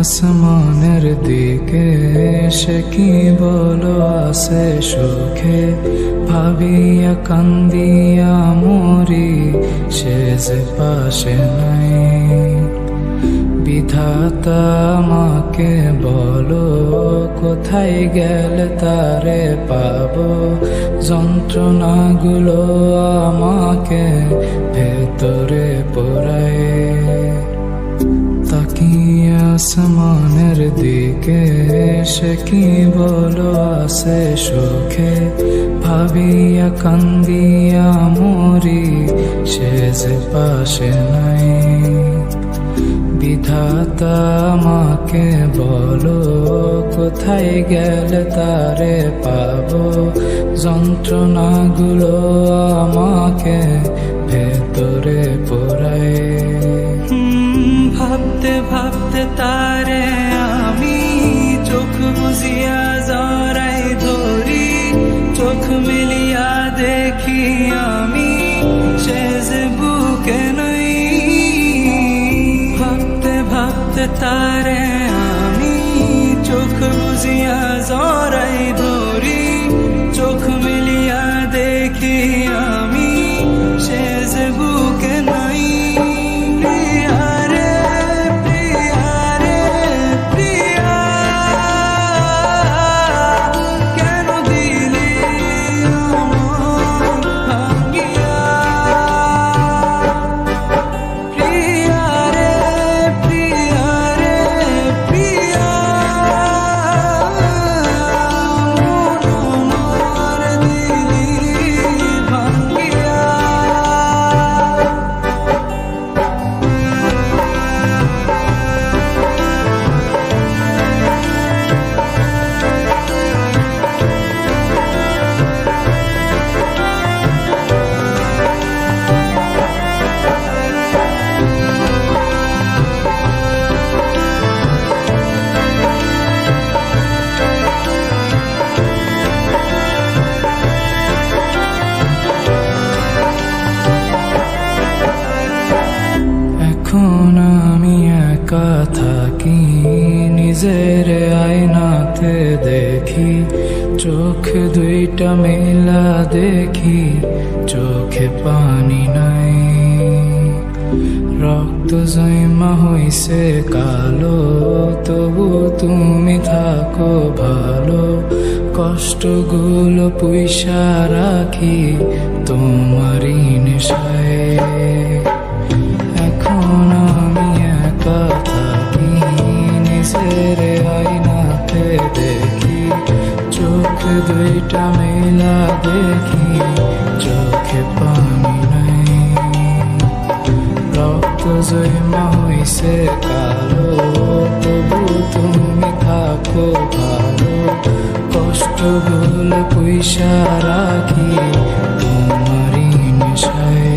আসমানের দিকে সে কি বলো আছে সুখে, ভাবিয়া কান্দিয়া মরি সে যে পাশে নাই। বিধাতা আমাকে বলো কোথায় গেলে তারে পাবো, যন্ত্রণাগুলো আমাকে ভেতরে পোড়ায়। তাকিয়ে আসমানের দিকে সে কি বলো আছে সুখে, ভাবিয়া কান্দিয়া মরি সে যে পাশে নাই। বিধাতা আমাকে বলো কোথায় গেলে তারে পাবো, যন্ত্রণাগুলো আমাকে ভেতরে পোড়ায়। ভাবতে ভাবতে তারে আমি চোখ বুঝিয়া জড়াই ধরি, চোখ মিলিয়া দেখি আমি সে যে বুকে নাই। ভাবতে ভাবতে তারে আমি চোখ বুঝিয়া জড়াই ধরি, চোখ মিলিয়া দেখি আমি সে যে বুকে নাই। এখন আমি একা থাকি, নিজের আয়নাতে দেখি, চোখ দুইটা মেলা দেখি, চোখে পানি নাই। রক্ত জমা হইছে কালো, তবু তুমি থাকো ভালো, কষ্টগুলো পুইসা রাখি তোমারই নেশায়। এখন আমি একা থাকি, নিজের আয়নাতে দেখি, চোখ দুইটা মেলা দেখি, চোখে পানি নাই। রক্ত জমা হইছে কালো, তবু তুমি থাকো ভালো, কষ্টগুলো পুইসা রাখি তোমারই নেশায়।